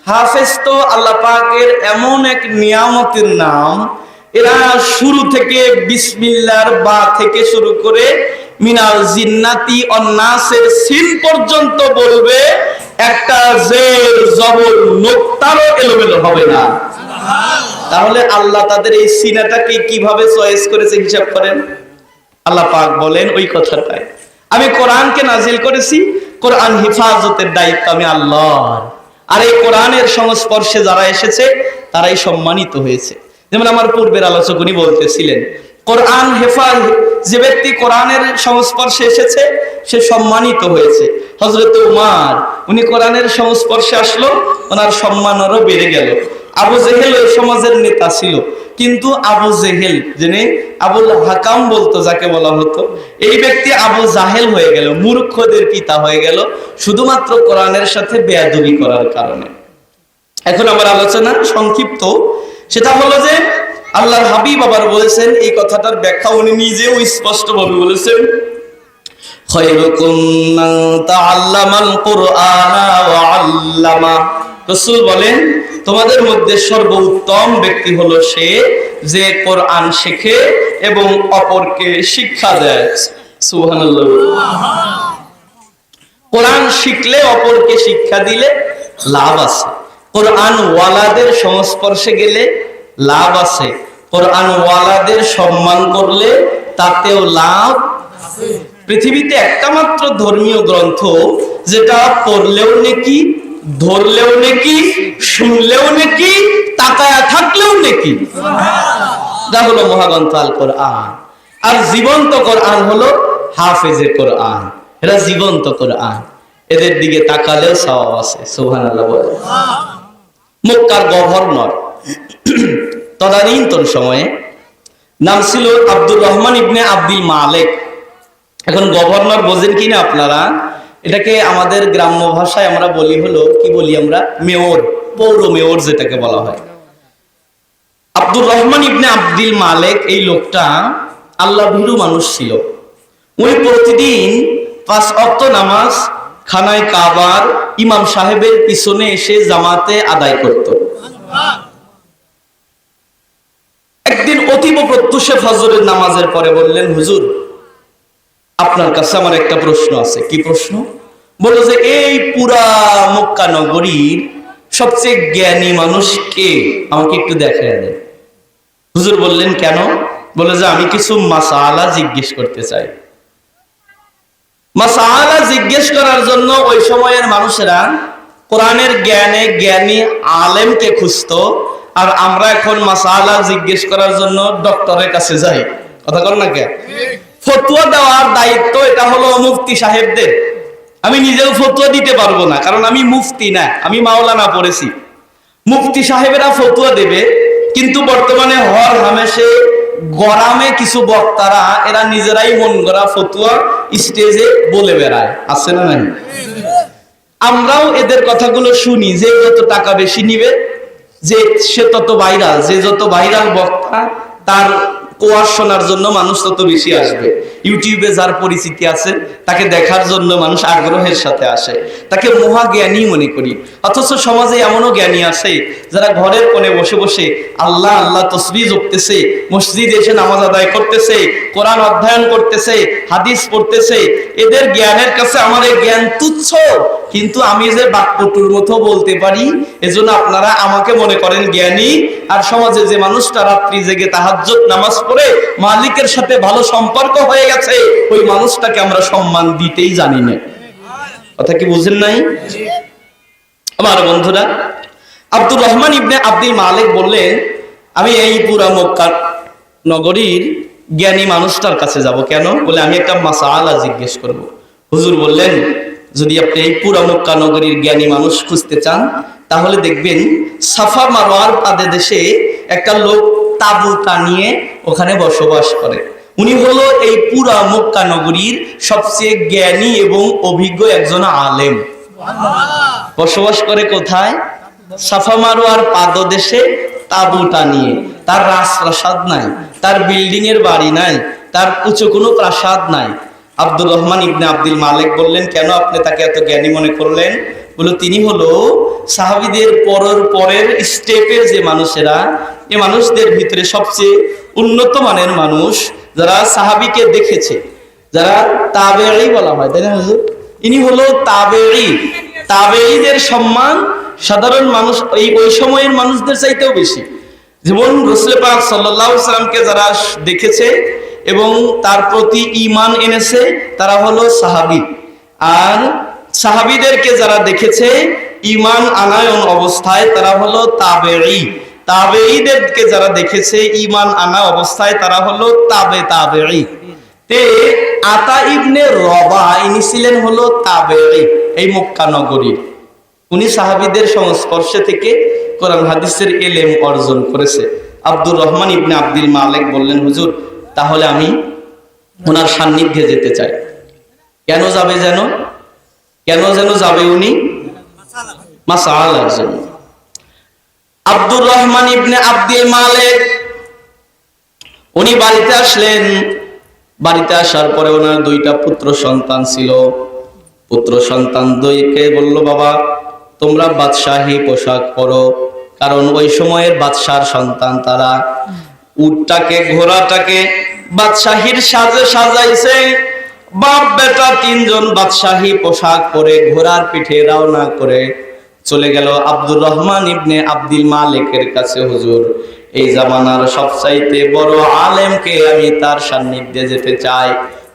হাফেজ তো আল্লাহ পাকের এমন এক নিয়ামতের নাম, এরা শুরু থেকে বিসমিল্লাহর বা থেকে শুরু করে মিনাল জিন্নাতি অন্নাসের সিন পর্যন্ত বলবে, একটা জের জবর নোক্তারও এলোমেলো হবে না। তাহলে আল্লাহ তাদের এই সিনাটাকে কিভাবে চয়েস করেছে হিসাব করেন। আল্লাহ পাক বলেন ওই কথাটাই, আমি কোরআনকে নাজিল করেছি, কোরআন হিফাজতের দায়িত্ব আমি আল্লাহর। আর এই কোরআনের সংস্পর্শে যারা এসেছে তারাই সম্মানিত হয়েছে। যেমন আমার পূর্বের আলোচক উনি বলতেছিলেন, কোরআন যে ব্যক্তি কোরআনের সংস্পর্শে এসেছে সে সম্মানিত হয়েছে। হযরত উমর উনি কোরআনের সংস্পর্শে আসলো, ওনার সম্মান আরো বেড়ে গেল। আবু জেহেল ওই সমাজের নেতা ছিল, কিন্তু আবু জেহেল যিনি আবুল হাকাম বলতো যাকে বলা হতো, এই ব্যক্তি আবু জাহেল হয়ে গেল, মূর্খদের পিতা হয়ে গেল, শুধুমাত্র কোরআনের সাথে বেয়াদবি করার কারণে। এখন আমার আলোচনা সংক্ষিপ্ত, সেটা হলো যে আল্লাহর হাবিব আবার বলেছেন, এই কথাটার ব্যাখ্যা উনি নিজেও স্পষ্টভাবে বলেছেন, খায়রুকুম মান তাআল্লামাল কুরআনা ওয়া আল্লামা। রাসূল বলেন, তোমাদের মধ্যে সর্বোত্তম ব্যক্তি হলো সে যে কোরআন শেখে এবং অপরকে শিক্ষা দেয়। সুবহানাল্লাহ। কোরআন শিখলে অপরকে শিক্ষা দিলে লাভ আছে, কোরআন ওয়ালাদের সংস্পর্শে গেলে লাভ আছে, কোরআন ওয়ালাদের সম্মান করলে তাতেও লাভ আছে। পৃথিবীতে একটা মাত্র ধর্মীয় গ্রন্থ যেটা পড়লেও নেকি, ধরলেও নেকি, শুনলেও নেকি, তাকায়া থাকলেও নেকি, যা হলো মহাগ্রন্থ আল কোরআন। আর জীবন্ত কোরআন হলো হাফেজে কোরআন, এরা জীবন্ত কোরআন, এদের দিকে তাকালেও সওয়াব আছে। সুবহানাল্লাহ বলে। মক্কার গভর্নর তদানীন্তন সময়ে নাম ছিল আব্দুর রহমান ইবনে আব্দুল মালিক। এখন গভর্নর বোঝেন কিনা আপনারা, এটাকে আমাদের গ্রাম্য ভাষায় আমরা বলি হলো, কি বলি আমরা, মেয়র, পৌর মেয়র যেটাকে বলা হয়। আব্দুর রহমান ইবনে আব্দুল মালিক এই লোকটা আল্লাহ ভীরু মানুষ ছিল। উনি প্রতিদিন 5 ওয়াক্ত নামাজ খানায় কাবার ইমাম সাহেবের পিছনে এসে জামাতে আদায় করত। একদিন অতীব প্রত্যুষে ফজরের নামাজের পরে বললেন, হুজুর আপনার কাছে আমার একটা প্রশ্ন আছে। কি প্রশ্ন? বলল যে এই পুরা মক্কা নগরীর সবচেয়ে জ্ঞানী মানুষ কে, আমাকে একটু দেখায় দেন। হুজুর বললেন কেন? বলে যে আমি কিছু মাসালা জিজ্ঞেস করতে চাই। মাসালা জিজ্ঞেস করার জন্য ওই সময়ের মানুষেরা কোরআনের জ্ঞানে জ্ঞানী আলেমকে খুঁজতো, আর আমরা এখন মাসালা জিজ্ঞেস করার জন্য ডক্টরের কাছে যাই। কথা বল না কে? ফতোয়া দেওয়ার দায়িত্ব এটা হলো মুফতি সাহেবদের। আমি নিজেও ফতোয়া দিতে পারবো না, কারণ আমি মুফতি না, আমি মাওলানা পড়েছি। মুফতি সাহেবেরা ফতোয়া দেবে, কিন্তু বর্তমানে হর হামেশে গরামে কিছু বক্তারা এরা নিজেরাই মন গড়া ফতোয়া স্টেজে বলে বেড়ায়, আছে না নাই? আমরাও এদের কথাগুলো শুনি, যে যত টাকা বেশি নিবে যে সে তত ভাইরাল, যে যত ভাইরাল বক্তা তার কোয়াস শোনার জন্য মানুষ তত বেশি আসবে। ইউটিউবে যার পরিচিতি আছে তাকে দেখার জন্য মানুষ আগ্রহের সাথে আসে, তাকে মহা জ্ঞানী মনে করি। অথচ সমাজে এমনও জ্ঞানী আছে যারা ঘরের কোণে বসে বসে আল্লাহ আল্লাহ তসবিহ জপতেছে, মসজিদে এসে নামাজ আদায় করতেছে, কোরআন অধ্যয়ন করতেছে, হাদিস পড়তেছে। এদের জ্ঞানের কাছে আমার এই জ্ঞান তুচ্ছ, কিন্তু আমি যে বাকপটুর মতো বলতে পারি, এজন্য আপনারা আমাকে মনে করেন জ্ঞানী। আর সমাজে যে মানুষটা রাত্রি জেগে তাহাজ্জুদ নামাজ পড়ে মালিকের সাথে ভালো সম্পর্ক হয়ে গেছে, ওই মানুষটাকে আমরা সম্মান দিতেই জানি না। কথা কি বুঝেন নাই? আমার বন্ধুরা, আব্দুর রহমান ইবনে আব্দুল মালিক বললেন, আমি এই পুরা মক্কা নগরীর জ্ঞানী মানুষটার কাছে যাব। কেন? বলে আমি একটা মাসালা জিজ্ঞেস করব। হুজুর বললেন, যদি আপনি এই পুরা মক্কা নগরীর জ্ঞানী মানুষ খুঁজতে চান, তাহলে দেখবেন সাফা মারওয়ার পাদদেশে একটা লোক তাবু টানিয়ে ওখানে বসবাস করে। উনি হলো এই পুরা মক্কা নগরীর সবচেয়ে জ্ঞানী এবং অভিজ্ঞ একজন আলেম। বসবাস করে কোথায়? সাফা মারওয়ার পাদদেশে তাবু টানিয়ে। তার রাজপ্রাসাদ নাই, তার বিল্ডিং এর বাড়ি নাই, তার উঁচু কোনো প্রাসাদ নাই। আব্দুর রহমান ইবনে আব্দুল মালিক বললেন, কেন আপনি তাকে এত জ্ঞানী মনে করলেন? বলো তিনি হলো সাহাবীদের পরের স্টেপে যে মানুষেরা, এই মানুষদের ভিতরে সবচেয়ে উন্নত মানের মানুষ যারা সাহাবীকে দেখেছে, যারা তাবেঈ বলা হয়, তাই না হুজুর? ইনি হলো তাবেঈ। তাবেঈদের সম্মান সাধারণ মানুষ ওই সময়ের মানুষদের চাইতেও বেশি। যেমন রাসূল পাক সাল্লাল্লাহু আলাইহি সাল্লামকে যারা দেখেছে এবং তার প্রতি ঈমান এনেছে তারা হলো সাহাবী, আর সাহাবীদেরকে যারা দেখেছে ঈমান আনায়ন অবস্থায় তারা হলো তাবেঈ। তাবেঈদেরকে যারা দেখেছে ঈমান আনা অবস্থায় তারা হলো তাবেঈ। তে আতা ইবনে রবা ইনি ছিলেন হলো তাবেঈ, এই মক্কা নগরীর। উনি সাহাবীদের সংস্পর্শে থেকে কোরআন হাদিসের ইলম অর্জন করেছে। আব্দুর রহমান ইবনে আব্দুল মালিক বললেন, হুজুর তাহলে আমি ওনার সান্নিধ্যে যেতে চাই। কেন যেন যাবে উনি? মাসআলার জন্য। আব্দুর রহমান ইবনে আব্দুল মালিক উনি বাড়িতে আসলেন। বাড়িতে আসার পরে ওনার দুইটা পুত্র সন্তান ছিল। পুত্র সন্তান দুইকে বলল, বাবা তোমরা বাদশাহী পোশাক পরো, কারণ ওই সময়ের বাদশার সন্তান তারা। উটটাকে ঘোড়াটাকে বাদশাহীর সাজে সাজাইছে। বাপ বেটা তিনজন বাদশাহী পোশাক পরে ঘোড়ার পিঠে রওনা করে চলে গেল আব্দুর রহমান ইবনে আব্দুল মালিকের কাছে। হুজুর এই জামানার সবচাইতে বড় আলেমকে আমি তার সান্নিধ্যে যেতে চাই।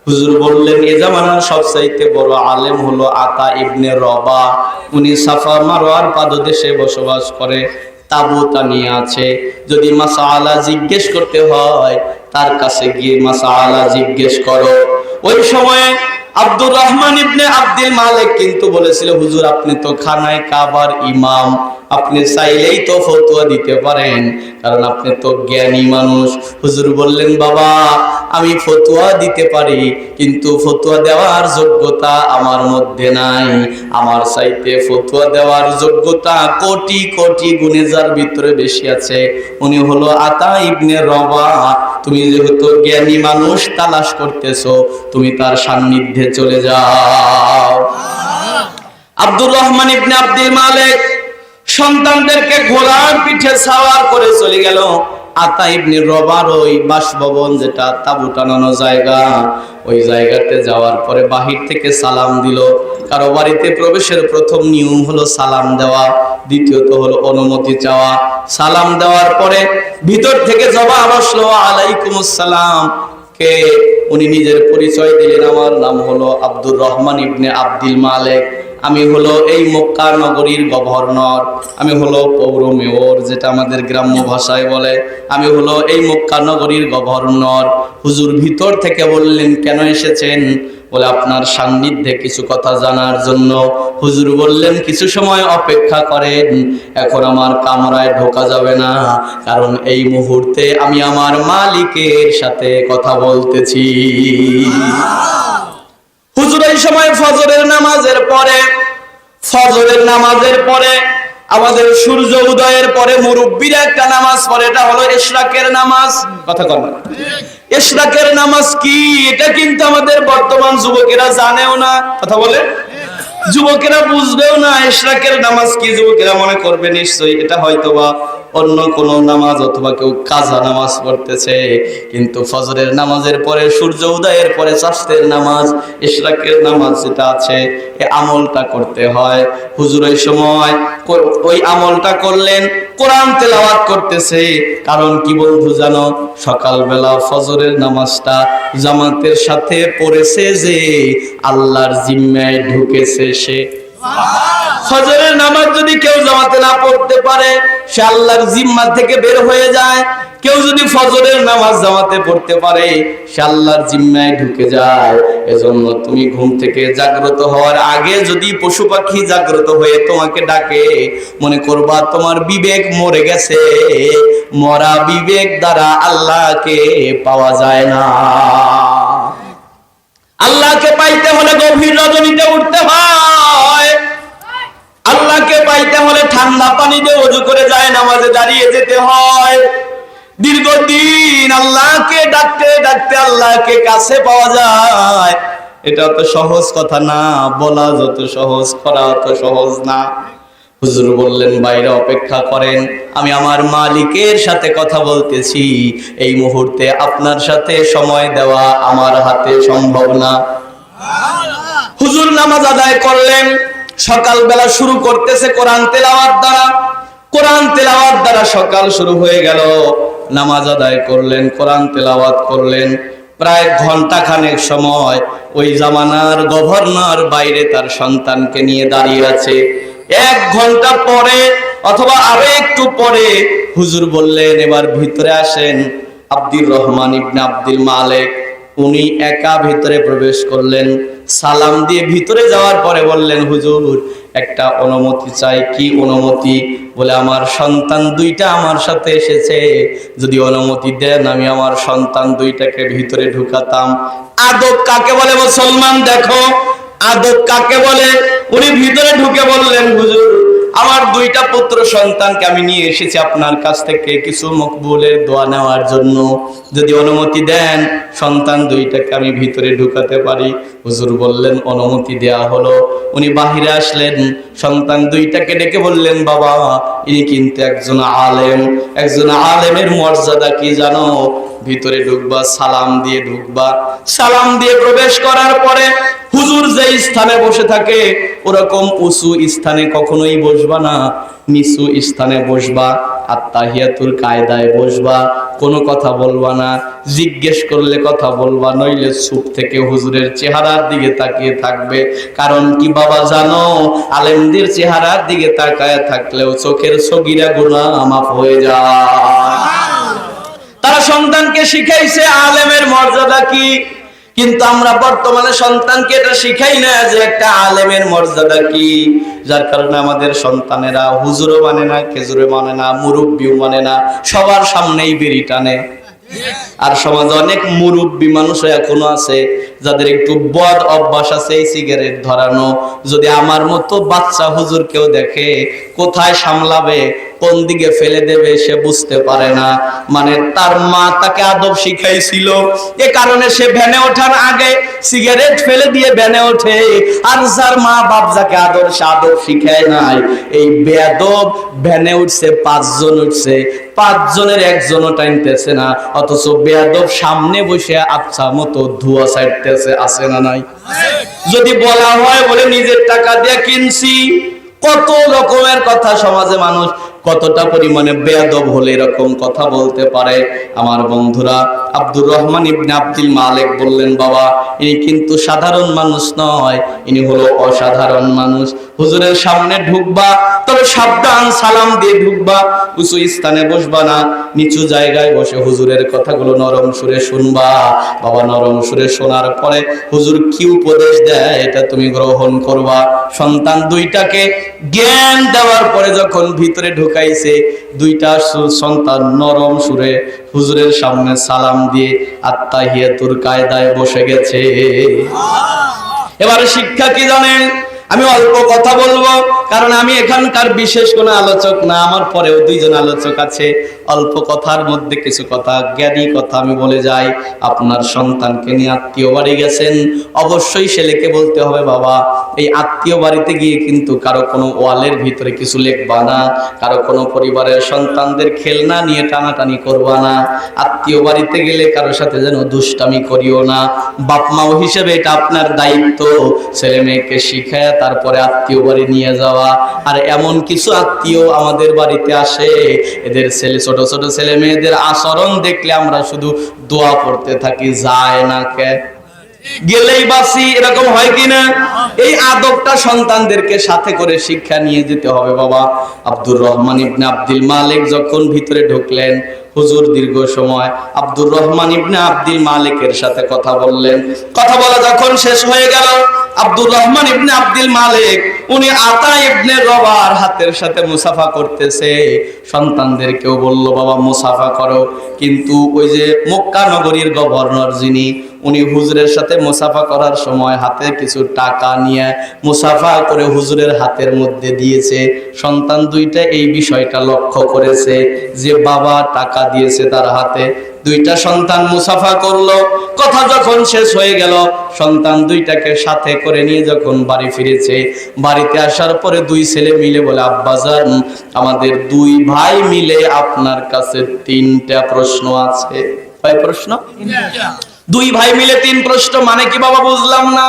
হুজুর বললেন, এই জামানার সবচাইতে বড় আলেম হলো আতা ইবনে রবা। উনি সাফা মারওয়ার পাদদেশে বসবাস করে, তাবুত নিয়ে আছে। যদি মাসআলা জিজ্ঞেস করতে হয় তার কাছে গিয়ে মাসআলা জিজ্ঞেস করো। ওই সময়ে আব্দুর রহমান ইবনে আব্দুল মালিক কিন্তু বলেছিল, হুজুর আপনি তো খানায় কাবার ইমাম, আপনি চাইলেই তো ফতোয়া দিতে পারেন, কারণ আপনি তো জ্ঞানী মানুষ। হুজুর বললেন, বাবা আমি ফতোয়া দিতে পারি, কিন্তু ফতোয়া দেওয়ার যোগ্যতা আমার মধ্যে নাই। আমার চাইতে ফতোয়া দেওয়ার যোগ্যতা কোটি কোটি গুণে যার ভিতরে বেশি আছে, উনি হলো আতা ইবনে রবা। তুমি যেহেতু জ্ঞানী মানুষ তালাশ করতেছো, তুমি তার সান্নিধ্যে চলে যাও। আব্দুর রহমান ইবনে আব্দুল মালিক সন্তানদেরকে ঘোড়ার পিঠে সাওয়ার করে চলে গেল আতা ইবনে রবার ওই বাসভবন, যেটা তাবু টানানো জায়গা। ওই জায়গাতে যাওয়ার পরে বাহির থেকে সালাম দিল। কারো বাড়িতে প্রবেশের প্রথম নিয়ম হলো সালাম দেওয়া, দ্বিতীয়ত হলো অনুমতি চাওয়া। সালাম দেওয়ার পরে ভিতর থেকে জবাব আসলো, আলাইকুমুস সালাম। কে? উনি নিজের পরিচয় দিলেন, আমার নাম হলো আব্দুর রহমান ইবনে আব্দুল মালিক, আমি হলো এই মক্কা নগরীর গভর্নর, আমি হলো পৌর মেয়র, যেটা আমাদের গ্রাম্য ভাষায় বলে। আমি হলো এই মক্কা নগরীর গভর্নর। হুজুর ভিতর থেকে বললেন, কেন এসেছেন? বলে আপনার সান্নিধ্যে কিছু কথা জানার জন্য। হুজুর বললেন, কিছু সময় অপেক্ষা করেন, এখন আমার কামরায় ঢোকা যাবে না, কারণ এই মুহূর্তে আমি আমার মালিকের সাথে কথা বলতেছি। হুজুর এই সময় ফজরের নামাজের পরে আমাদের সূর্য উদয়ের পরে মুরব্বীরা একটা নামাজ পড়ে, এটা হলো ইশরাকের নামাজ। কথা কন, ইশরাকের নামাজ কি? এটা কিন্তু আমাদের বর্তমান যুবকেরা জানেও না। কথা বলে, যুবকেরা বুঝবেও না ইশরাকের নামাজ কি। যুবকেরা মনে করবে নিশ্চয়ই এটা হয়তোবা অন্য কোন নামাজ, অথবা কেউ কাজা নামাজ পড়তেছে। কিন্তু ফজরের নামাজের পরে, সূর্য উদয়ের পরে চাষের নামাজ, ইশরাকের নামাজ যেটা আছে, এই আমলটা করতে হয়। হুজুর ওই সময় ওই আমলটা করলেন, কোরআন তেলাওয়াত করতেছে। কারণ কি বন্ধু জানো, সকালবেলা ফজরের নামাজটা জামাতের সাথে পড়েছে যে আল্লাহর জিম্মায় ঢুকেছে সে। ফজরের নামাজ যদি কেউ জামাতে না পড়তে পারে, সে আল্লাহর জিম্মা থেকে বের হয়ে যায়। কেউ যদি ফজরের নামাজ জামাতে পড়তে পারে, সে আল্লাহর জিম্মায় ঢুকে যায়। এজন্য তুমি ঘুম থেকে জাগ্রত হওয়ার আগে যদি পশু পাখি জাগ্রত হয়ে তোমাকে ডাকে, মনে করবা তোমার বিবেক মরে গেছে। মরা বিবেক দ্বারা আল্লাহকে পাওয়া যায় না। আল্লাহকে পাইতে হলে গভীর রজনীতে উঠতে হয়। আল্লাহকে পাইতে হলে ঠান্ডা পানিতে ওযু করে যায় নামাজে দাঁড়িয়ে যেতে হয়। দীর্ঘদিন আল্লাহকে ডাকতে ডাকতে আল্লাহকে কাছে পাওয়া যায়। এটা অত সহজ কথা না, বলা যত সহজ করা অত সহজ না। হুজুর বললেন বাইরে অপেক্ষা করেন, আমি আমার মালিকের সাথে কথা বলতেছি, এই মুহূর্তে আপনার সাথে সময় দেওয়া আমার হাতে সম্ভব না। হুজুর নামাজ আদায় করলেন, সকালবেলা শুরু করতেছে কোরআন তেলাওয়াত দ্বারা। কোরআন তেলাওয়াত দ্বারা সকাল শুরু হয়ে গেল। নামাজ আদায় করলেন, কোরআন তেলাওয়াত করলেন। প্রায় ঘন্টা খানেক সময় ওই জামানার গভর্নর বাইরে তার সন্তানকে নিয়ে দাঁড়িয়ে আছে। 1 ঘন্টা পরে অথবা আরো একটু পরে হুজুর বললেন এবার ভিতরে আসেন। আব্দুর রহমান ইবনে আব্দুল মালিক উনি একা ভিতরে প্রবেশ করলেন। সালাম দিয়ে ভিতরে যাওয়ার পরে বললেন হুজুর একটা অনুমতি চাই। কি অনুমতি? বলে আমার সন্তান 2টা আমার সাথে এসেছে, যদি অনুমতি দেন আমি আমার সন্তান 2টাকে ভিতরে ঢুকাতাম। আদব কাকে বলে মুসলমান? দেখো আদব কাকে বলে। উনি ভিতরে ঢুকে বললেন হুজুর আমার 2টা পুত্র সন্তানকে আমি নিয়ে এসেছি আপনার কাছ থেকে কিছু মকবুলের দোয়া নেওয়ার জন্য, যদি অনুমতি দেন সন্তান 2টাকে আমি ভিতরে ঢুকাতে পারি। হুজুর বললেন অনুমতি দেয়া হলো। উনি বাহিরে আসলেন, সন্তান 2টাকে ডেকে বললেন বাবা ইনি কিন্তু একজন আলেম, একজন আলেমের মর্যাদা কি জানো? ভিতরে ঢুকবা সালাম দিয়ে ঢুকবা। সালাম দিয়ে প্রবেশ করার পরে হুজুর যে স্থানে বসে থাকে ওরকম উঁচু স্থানে কখনোই বসবা না, নিচু স্থানে বসবা। আত্তাহিয়াতুল কায়দায় বসবা, কোনো কথা বলবা না, জিজ্ঞেস করলে কথা বলবা, নইলে চুপ থেকে হুজুরের চেহারার দিকে তাকিয়ে থাকবে। কারণ কি বাবা জানো, আলেমদের চেহারার দিকে তাকায় থাকলেও চোখের সগীরা গুনাহ মাফ হয়ে যায়। তারা সন্তানকে শিখাইছে আলেমের মর্যাদা কি, কিন্তু আমরা বর্তমানে সন্তানকে এটা শিখাই না যে একটা আলেমের মর্যাদা কি। যার কারণে আমাদের সন্তানেরা হুজুরও মানে না, খেজুরও মানে না, মুরব্বিও মানে না, সবার সামনেই বিড়ি টানে। আর সমাজে অনেক মুরব্বী মানুষ এখনো আছে যাদের একটু বদ অভ্যাস আছে এই সিগারেট ধরানো। যদি আমার মতো বাচ্চা হুজুর কেউ দেখে কোথায় সামলাবে, কোন দিকে ফেলে দেবে সে বুঝতে পারে না। মানে তার মা তাকে আদব শিখাইছিল, এ কারণে সে ভ্যানে ওঠার আগে সিগারেট ফেলে দিয়ে ভ্যানে ওঠে। আর যার মা বাপ যাকে আদব শিখায় নাই, এই বেয়াদব ভ্যানে উঠছে 5 জন উঠছে, 5 জনের একজনও টাইমতেছে না, অথচ বেয়াদব সামনে বসে আচ্ছা মতো ধোয়া ছাড়তেছে। আছে না নাই? যদি বলা হয় বলে নিজের টাকা দিয়ে কিনছি, কত রকমের কথা সমাজে মানুষ কতটা পরিমাণে বেয়াদব হলে এরকম কথা বলতে পারে। আমার বন্ধুরা আব্দুর রহমান ইবনে আব্দুল মালিক বললেন বাবা ইনি কিন্তু সাধারণ মানুষ নয়, ইনি হলো অসাধারণ মানুষ। হুজুরের সামনে ঢুকবা তবে সাবধান, সালাম দিয়ে ঢুকবা, উঁচু স্থানে বসবা না, নিচু জায়গায় বসে হুজুরের কথাগুলো নরম সুরে শুনবা। বাবা নরম সুরে শোনার পরে হুজুর কি উপদেশ দেয় এটা তুমি গ্রহণ করবা। সন্তান 2টাকে জ্ঞান দেওয়ার পরে যখন ভিতরে ঢুকাইছে, 2টা সন্তান নরম সুরে হুজুরের সামনে সালাম দিয়ে আত্তাহিয়াতুল কায়দায় বসে গেছে। এবারে শিক্ষা কি জানেন? আমি অল্প কথা বলবো, কারণ আমি এখানকার বিশেষ কোনো আলোচক না, আমার পরেও 2 জন আলোচক আছে। অল্প কথার মধ্যে কিছু কথা, জ্ঞানী কথা আমি বলে যাই। আপনার সন্তানকে নিয়ে আত্মীয় বাড়ি গেছেন, অবশ্যই ছেলেকে বলতে হবে বাবা এই আত্মীয় বাড়িতে গিয়ে কিন্তু কারো কোনো ওয়ালের ভিতরে কিছু লিখবা না, কারো কোনো পরিবারের সন্তানদের খেলনা নিয়ে টানাটানি করবা না, আত্মীয় বাড়িতে গেলে কারোর সাথে যেন দুষ্টামি করিও না। বাপ মা হিসেবে এটা আপনার দায়িত্ব, ছেলে মেয়েকে শিখায় তারপরে আত্মীয় বাড়ি নিয়ে যাওয়া। আর এমন কিছু আত্মীয় আমাদের বাড়িতে আসে, এদের ছোট ছোট ছেলে মেয়েদের আচরণ দেখলে আমরা শুধু দোয়া পড়তে থাকি, যায় না কে গেলেই বাসি, এরকম হয় কিনা? এই আদবটা সন্তানদেরকে সাথে করে শিক্ষা নিয়ে যেতে হবে বাবা। আব্দুর রহমান ইবনে আব্দুল মালিক যখন ভিতরে ঢুকলেন, হুজুর দীর্ঘ সময় আব্দুর রহমান ইবনে আব্দুল মালিকের সাথে কথা বললেন। কথা বলা যখন শেষ হয়ে গেল, আব্দুর রহমান ইবনে আব্দুল মালিক উনি আতা ইবনে রবার হাতের সাথে মুসাফা করতেছে। সন্তানদেরকেও বলল বাবা মুসাফা করো। কিন্তু ওই যে মক্কা নগরীর গভর্নর যিনি, উনি হুজুরের সাথে মুসাফা করার সময় হাতে কিছু টাকা নিয়ে মুসাফা করে হুজুরের হাতের মধ্যে দিয়েছে। সন্তান দুইটা এই বিষয়টা লক্ষ্য করেছে যে বাবা টাকা দিয়েছে তার হাতে। দুইটা সন্তান মুসাফা করলো। কথা যখন শেষ হয়ে গেল, সন্তান দুইটাকে সাথে করে নিয়ে যখন বাড়ি ফিরেছে, বাড়িতে আসার পরে দুই ছেলে মিলে বলে, আব্বাজান আমাদের দুই ভাই মিলে আপনার কাছে 3টা প্রশ্ন আছে। কয় প্রশ্ন? দুই ভাই মিলে 3 প্রশ্ন মানে কি বাবা বুঝলাম না।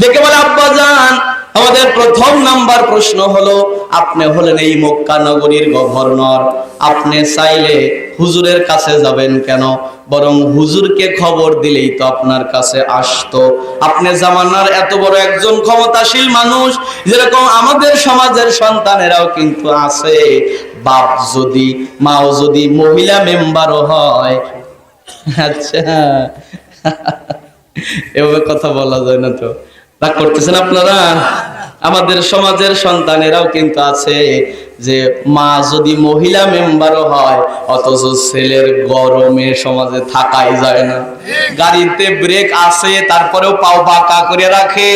দেখে বলে, আব্বাজান আমাদের প্রথম নাম্বার প্রশ্ন হলো, আপনি হলেন এই মক্কা নগরীর গভর্নর, আপনি চাইলে হুজুরের কাছে যাবেন কেন? বরং হুজুরকে খবর দিলেই তো আপনার কাছে আসতো। আপনি জামানার এত বড় একজন ক্ষমতাশীল মানুষ, যেরকম আমাদের সমাজের সন্তানেরাও কিন্তু আছে, বাপ যদি মাও যদি মহিলা মেম্বারও হয়। আচ্ছা, এভাবে কথা বলা যায় না তো, রাগ করতেছেন আপনারা? আমাদের সমাজের সন্তানেরাও কিন্তু আছে যে মা যদি মহিলা মেম্বারও হয়, অথচ ছেলের গরমে সমাজে থাকাই যায় না। গাড়িতে ব্রেক আছে তারপরেও পাও বাঁকা করে রাখে।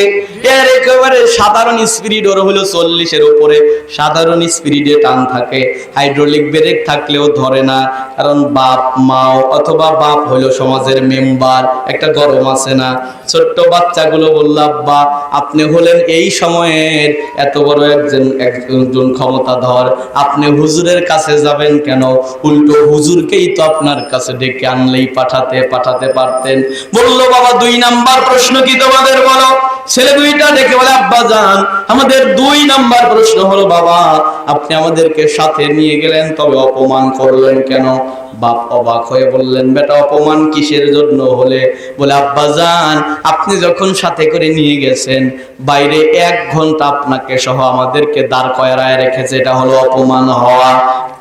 এর একেবারে সাধারণ স্পিড ওর হলো 40-এর উপরে, সাধারণ স্পিডে টান থাকে। হাইড্রোলিক ব্রেক থাকলেও ধরে না, কারণ বাপ মাও অথবা বাপ হলো সমাজের মেম্বার, একটা গরম আছে না। ছোট্ট বাচ্চাগুলো বলল, আব্বা আপনি হলেন এই সময়ের এত বড় একজন ক্ষমতাধর, আপনি হুজুরের কাছে যাবেন কেন? উল্টো হুজুরকেই তো আপনার কাছে ডেকে আনলেই পাঠাতে পারতেন। বলল, বাবা 2 নাম্বার প্রশ্ন কি তোমাদের বলো? ছেলে দুইটা ডেকে বলে, আব্বা জান আমাদের 2 নাম্বার প্রশ্ন হলো, বাবা আপনি আমাদেরকে সাথে নিয়ে গেলেন, তবে অপমান করলেন কেন? বাপ অবাক হয়ে বললেন, বেটা অপমান কিসের জন্য হলে? বলে, আব্বা জান আপনি যখন সাথে করে নিয়ে গেছেন, বাইরে 1 ঘন্টা আপনাকে সহ আমাদেরকে দাঁড় করায় রেখেছে, এটা হলো অপমান হওয়া।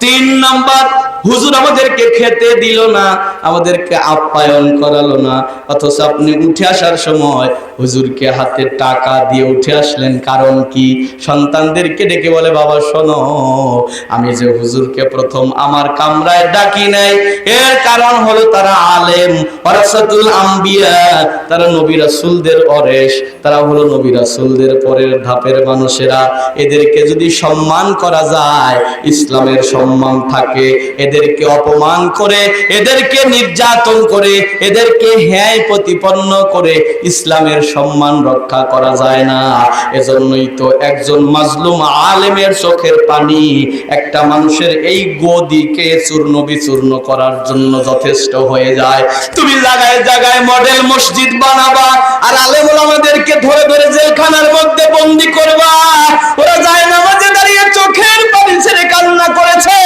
3 নাম্বার, হুজুর আমাদেরকে খেতে দিল না, আমাদেরকে আপ্যায়ন করালো না, অথচ আপনি উঠে আসার সময় হুজুরকে হাতে টাকা দিয়ে উঠে আসলেন, কারণ কি? সন্তানদেরকে ডেকে বলে, বাবা শোনো, আমি যে হুজুরকে প্রথম আমার কামরায় ডাকি নাই, এর কারণ হলো তারা আলেম, ওয়ারাসাতুল আম্বিয়া, তারা নবী রাসূলদের ওয়ারিস, তারা হলো নবী রাসূলদের পরের ধাপের মানুষেরা। এদেরকে যদি সম্মান করা যায়, ইসলামের সম্মান থাকে। এদেরকে অপমান করে, এদেরকে নির্যাতন করে, এদেরকে হেয় প্রতিপন্ন করে ইসলামের সম্মান রক্ষা করা যায় না। এজন্যই তো একজন মাজলুম আলেমের চোখের পানি একটা মানুষের এই গদিকে চূর্ণ বিচূর্ণ করার জন্য যথেষ্ট হয়ে যায়। তুমি জায়গায় জায়গায় মডেল মসজিদ বানাবা, আর আলেম ওলামাদেরকে ধরে ধরে জেলখানার মধ্যে বন্দী করবা। ওরা যায় নামাজে দাঁড়িয়ে চোখের পানি ছেড়ে কান্না করেছে,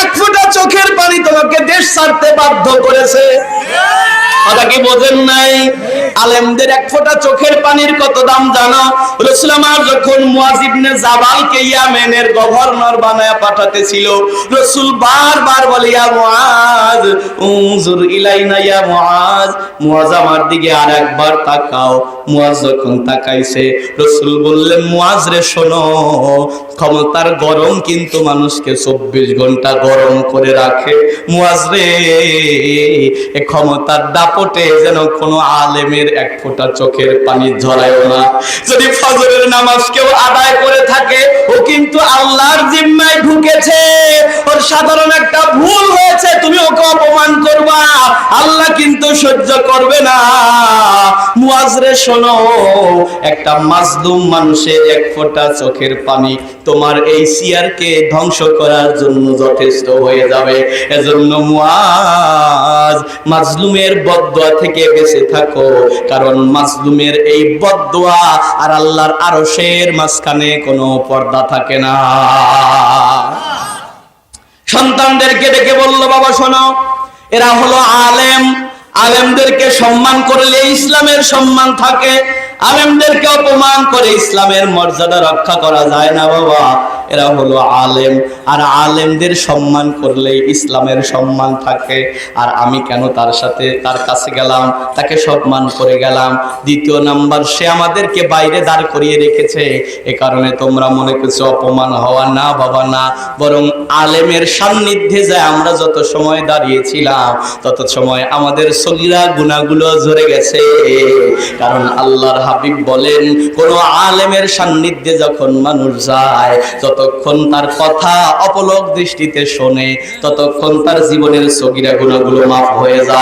1 ফোঁটা চোখের পানি তোমাকে দেশ ছাড়তে বাধ্য করেছে। কথা কি বোঝেন নাই? আলেমদের 1 ফোঁটা চোখের পানির কত দাম জানো? রাসূল আমার যখন মুয়াজ ইবনে জাবালকে ইয়ামেনের গভর্নর বানায়া পাঠাতেছিল, রাসূল বারবার বলে, ইয়া মুয়াজ উনজুর ইলাইনা, ইয়া মুয়াজ, মুয়াজ আমার দিকে আরেকবার তাকাও। মুয়াজ যখন তাকাইছে, রাসূল বললেন, মুয়াজ রে শোনো, ক্ষমতার গরম কিন্তু মানুষকে 24 ঘন্টা গরম করে রাখে। মুয়াজ রে, এ ক্ষমতার দাপটে যেন কোনো আলেমের 1 ফোঁটা চোখের পানি ঝরায়ও না। যদি ফজরের নামাজ কেউ আদায় করে থাকে, ও কিন্তু আল্লাহর জিম্মায় ঢুকেছে, ওর সাধারণ একটা ভুল হয়েছে, তুমি ওকে অপমান করবা, আল্লাহ কিন্তু সহ্য করবে না। মুয়াজ রে শোনো, একটা মাজলুম মানুষের 1 ফোঁটা চোখের পানি তোমার এই সিয়ারকে ধ্বংস করার জন্য যথেষ্ট হয়ে যাবে। এজন্য মুয়াজ, মাজলুমের বদদোয়া থেকে বেঁচে থাকো, কারণ মাজলুমের এই বদদোয়া আর আল্লাহর আরশের মাঝখানে কোনো পর্দা থাকে না। সন্তানদেরকে ডেকে বলল, বাবা শোনো, এরা হলো আলেম, আলেমদেরকে সম্মান করলে ইসলামের সম্মান থাকে, আলেমদেরকে অপমান করে ইসলামের মর্যাদা রক্ষা করা যায় না বাবা। এরা হলো আলেম। আর আলেমদের সম্মান করলেই ইসলামের সম্মান থাকে। আর আমি কেন তার কাছে গেলাম, তাকে সম্মান করে গেলাম? দ্বিতীয় নাম্বার, সে আমাদেরকে বাইরে দাঁড় করিয়ে রেখেছে, এ কারণে তোমরা মনে করছো অপমান হওয়া, না বাবা না, বরং আলেমের সান্নিধ্যে যায় আমরা যত সময় দাঁড়িয়েছিলাম তত সময় আমাদের সগীরা গুনাহগুলো ঝরে গেছে। কারণ আল্লাহর হাবিব বলেন, কোন আলেমের সান্নিধ্যে যখন মানুষ যায়, যতক্ষণ তার কথা অপলক দৃষ্টিতে শোনে, ততক্ষণ তার জীবনের সগীরা গুনাহগুলো মাফ হয়ে যায়।